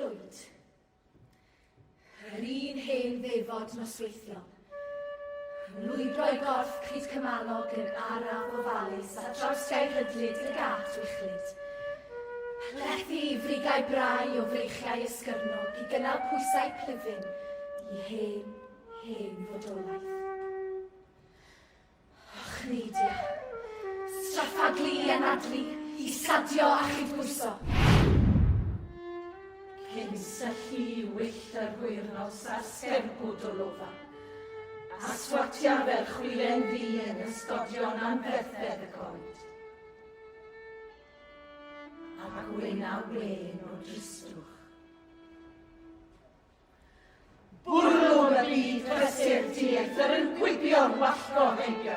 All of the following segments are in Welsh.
llwyd. Yr un hen ddefod nosweithiol. Lwydro'i gorff cryd cymalog yn araf ofalus a drawsgau rhydlyd y gat wychlyd. Plethu i frigau brau o freichiau ysgyrnog i gynnal pwysau plifin i hen fodolaeth. Och, neidia, straffaglu i anadlu i sadio a chydbwyso. Cyn syllu wyllt yr hwyrnos a sgerbwd o lofa. A swatia fel chwilen fi yn ysgodion anferthedd y coed. A gwyna wen o dristwch. Bwrlwm y byd fesur dieithr yn gwibio'n wallgo heibio.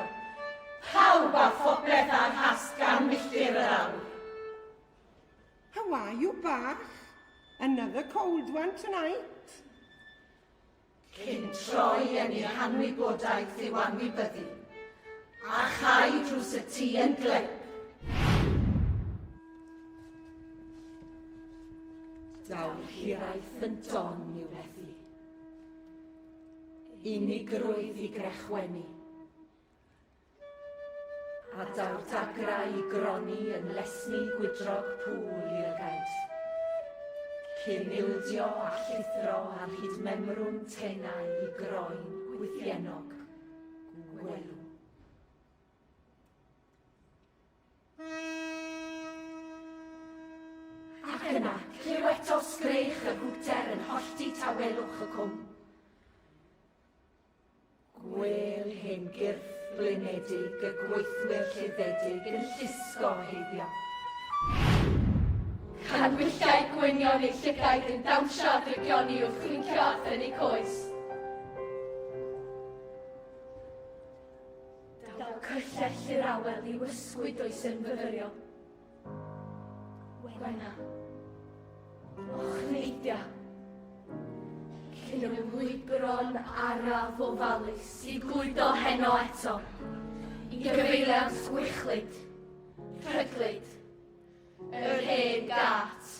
Pawb a phopeth a'r hasg gan milltir yr awr. How are you, Bach? Another cold one tonight? Cyn troi yn i'r hanwybodaeth i'w anwybyddu, a chau drws y tŷ yn glep. Daw hiraeth yn don i'w heddi. Unigrwydd i grechwennu. A daw dagra i gronni yn lesni gwydrog pŵl i'r gaid. Cyn ildio a llithro ar hyd memrwn tenau i groen gwythienog gwelw. Ac yna, clyw eto sgreich y gwter yn hollti tawelwch y cwm. Gwel hen gyrff blinedig y gweithwyr lleddedig yn llusgo heibio. Canwyllau gwynion eu llygaid yn dawnsio drygioni wrth chwincio yn eu coes. Daw cyllell i'r awel i wysgwyd oes yn fyfyrio. Gwena. Och, neidia. Cyn y wybron araf ofalus i glwydo heno eto. I gyfeilion sgwychlyd, rhyglyd, yr hen gat.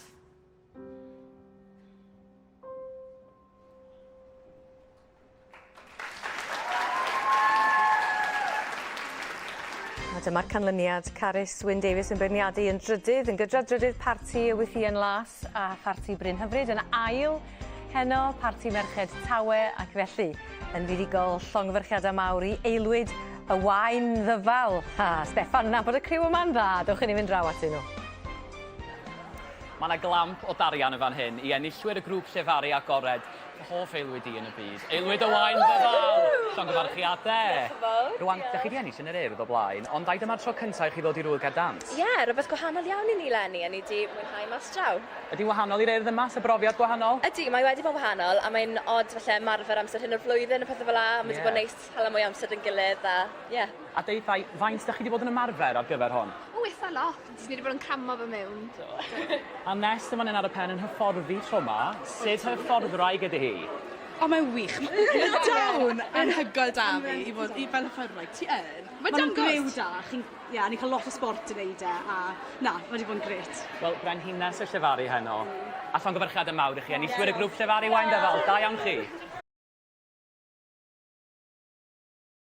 Dyma'r canlyniad. Carys Wyn Davies yn beirniadu yn drydydd, yn gydra drydydd parti y Wythïen Las a parti Bryn Hyfryd yn ail heno parti Merched Tawe ac felly yn fudigol llongfyrchiadau mawr i aelwyd y wain ddyfal. Steffan, na bod y criw yma'n dda, dewch i ni fynd draw atyn nhw. Mae yna glamp o darian y fan hyn i enillwyr y grŵp Llefaru Agored, y hoff aelwyd i yn y byd. Aelwyd y wain ddyfal! Llongyfarchiadau! Rwan, ydych chi wedi ennill yn yr urdd o blaen, ond dau dyma'r tro cyntaf i chi ddod i rwylgad dant? Ie, rhywbeth gwahanol iawn i ni Lenni, a ni wedi mwynhau mas draw. Ydy wahanol i'r urdd yma, y brofiad gwahanol? Ydy, mae wedi bod wahanol, a mae'n od falle marfer amser hyn o'r flwyddyn, y pethau fel la, a mae wedi bod neis hala mwy amser yn gilydd, a ie. A deithau, faint ydych chi wedi bod yn ymarfer ar gyfer hon? O, eitha lot. Ni wedi bod yn cramo fy mewn. A nes dim ond yn ar y pen yn hyfforddi tro yma, sut hyfforddrai gyda hi? O, mae'n wych. Mae'n dawn yn hygol da fi i fod i fel hyfforddiau. Ti yn? Mae'n grew da. Ni'n cael lot o sport i wneud e, a na, mae wedi bod yn gret. Wel, brenhines y Llefaru heno, a llongyfarchiadau mawr i chi, enillwyr y grŵp Llefaru wain ddyfal. Da iawn chi.